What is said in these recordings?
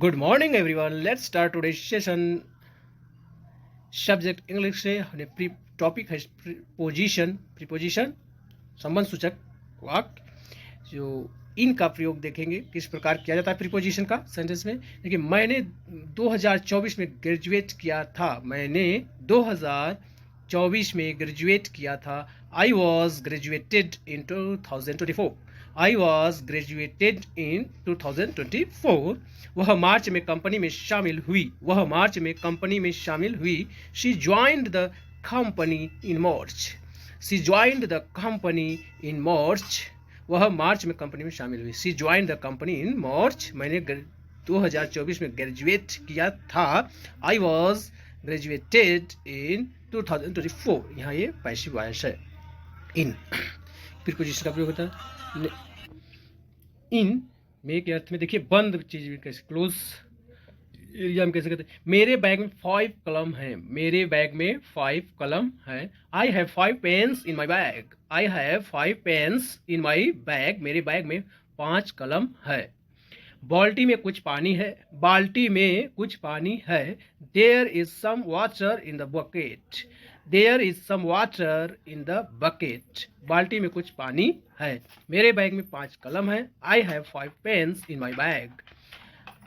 Good morning, everyone. Let's start today's session. Subject English से हमने topic है preposition संबंध सूचक वाक्य। जो इनका प्रयोग देखेंगे किस प्रकार किया जाता है प्रीपोजिशन का सेंटेंस में। देखिए, मैंने 2024 में ग्रेजुएट किया था। मैंने 2024 में ग्रेजुएट किया था। I was graduated in 2024। I was graduated in 2024। वह मार्च में कंपनी में शामिल हुई। वह मार्च में कंपनी में शामिल हुई। She joined the company in March. She joined the company in March. वह मार्च में कंपनी में शामिल हुई। She joined the company in March. मैंने 2024 में ग्रेजुएट किया था। I was graduated in 2024। यहाँ ये पैसिव वॉइस है। इन प्रीपोजिशन का प्रयोग होता है इन में के अर्थ में। देखिए, बंद चीज में कैसे, क्लोज एरिया में कैसे कहते हैं। मेरे बैग में 5 कलम है। मेरे बैग में 5 कलम है। I have 5 pens in my bag. I have 5 pens in my bag. मेरे बैग में 5 कलम है। बाल्टी में कुछ पानी है। बाल्टी में कुछ पानी है। There is some water in the bucket. There is some water in the bucket. बाल्टी में कुछ पानी है। मेरे बैग में 5 कलम है। I have 5 pens in my bag.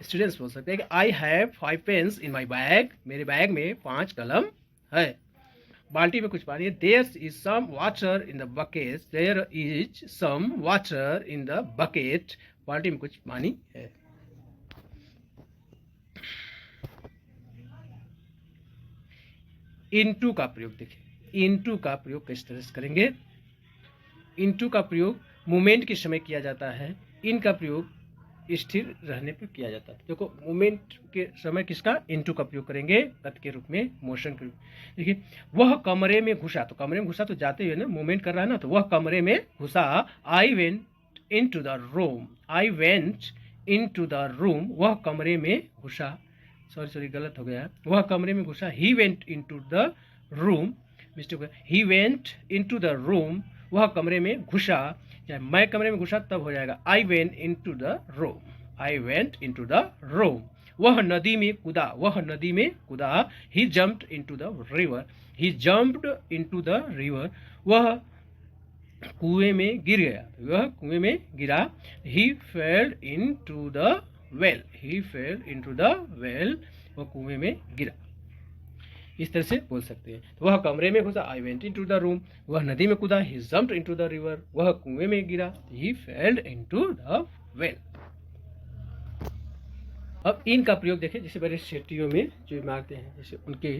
Students बोल सकते हैं कि I have 5 pens in my bag. मेरे बैग में 5 कलम है। बाल्टी में कुछ पानी है। There is some water in the bucket. There is some water in the bucket. बाल्टी में कुछ पानी है। इनटू का प्रयोग देखिए। इनटू का प्रयोग किस तरह से करेंगे। इनटू का प्रयोग मूवमेंट के समय किया जाता है। इन का प्रयोग स्थिर रहने पर किया जाता है। देखो, मूवमेंट के समय किसका, इनटू का प्रयोग करेंगे, गति के रूप में, मोशन के रूप में। देखिए, वह कमरे में घुसा। तो कमरे में घुसा तो जाते हुए ना, मूवमेंट कर रहा है ना, तो वह कमरे में घुसा। आई went into the room. I went into the room. वह कमरे में घुसा। सॉरी गलत हो गया। वह कमरे में घुसा। He went into the room. Mistake हो गया। He went into the room. वह कमरे में घुसा। चाहे मैं कमरे में घुसा तब हो जाएगा I went into the room. I went into the room. वह नदी में कूदा। वह नदी में कूदा। He jumped into the river. He jumped into the river. वह कुएं में गिर गया। वह कुएं में गिरा। He fell into the well. He fell into the well. वह कुएं में गिरा। इस तरह से बोल सकते हैं। तो वह कमरे में घुसा। आई वेंट इनटू द रूम। वह नदी में कूदा। He jumped into the river. वह कुएं में गिरा। He failed into the well. अब इन का प्रयोग देखें। जैसे बड़े सिटियों में जो मारते हैं, जैसे उनके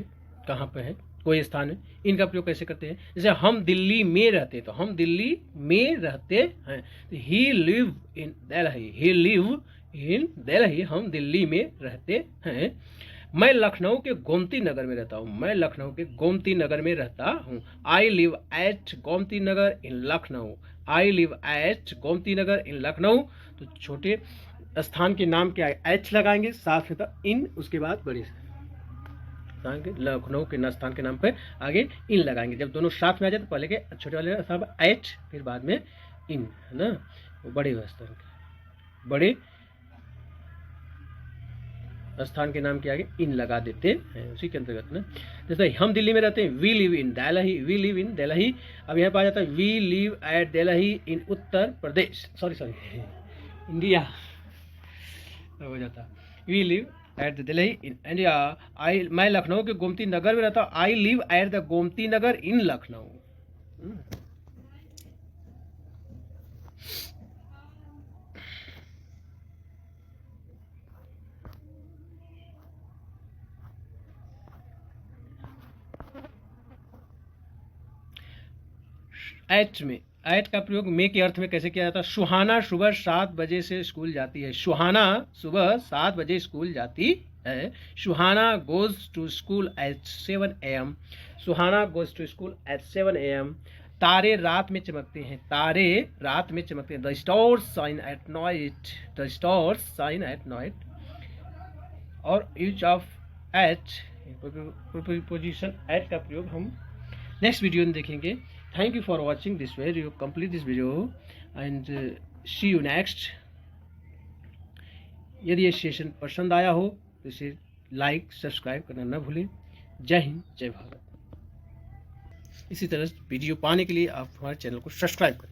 कहाँ पे है, कोई स्थान है, इनका प्रयोग कैसे करते हैं। जैसे हम दिल्ली में रहते, तो हम दिल्ली में रहते हैं। He live in Delhi. He live in Delhi. हम दिल्ली में रहते हैं। मैं लखनऊ के गोमती नगर में रहता हूँ। मैं लखनऊ के गोमती नगर में रहता हूँ। I live at Gomti Nagar in Lucknow. I live at Gomti Nagar in Lucknow. तो छोटे स्थान के नाम के आगे एच लगाएंगे, साथ में इन, उसके बाद बड़े स्थान के, लखनऊ के स्थान के नाम पे आगे इन लगाएंगे। जब दोनों साथ में आ जाए तो पहले के छोटे वाले साहब एच, फिर बाद में इन, है ना। बड़े स्थान के, बड़े स्थान के नाम के आगे इन लगा देते हैं, उसी के अंतर्गत ना। जैसे हम दिल्ली में रहते हैं, we live in Delhi. We live in Delhi. अब यहाँ पर आ जाता है we live at Delhi in Uttar Pradesh. Sorry India हो जाता। We live at the Delhi in India. मैं लखनऊ के गोमती नगर में रहता हूँ। I live at the Gomti Nagar in Lucknow. At में, एट का प्रयोग में के अर्थ में कैसे किया जाता है। सुहाना सुबह 7 बजे से स्कूल जाती है। सुहाना सुबह 7 बजे स्कूल जाती है। Suhana goes to school at 7 AM। Suhana goes to school at 7 AM। तारे रात में चमकते हैं। तारे रात में चमकते हैं। The stars shine at night. The stars shine at night. और use of at, preposition at का प्रयोग हम नेक्स्ट वीडियो में देखेंगे। Thank you for watching this video. Complete this video and see you next. यदि ये सेशन पसंद आया हो तो इसे लाइक सब्सक्राइब करना न भूलें। जय हिंद, जय भारत। इसी तरह वीडियो पाने के लिए आप हमारे चैनल को सब्सक्राइब करें।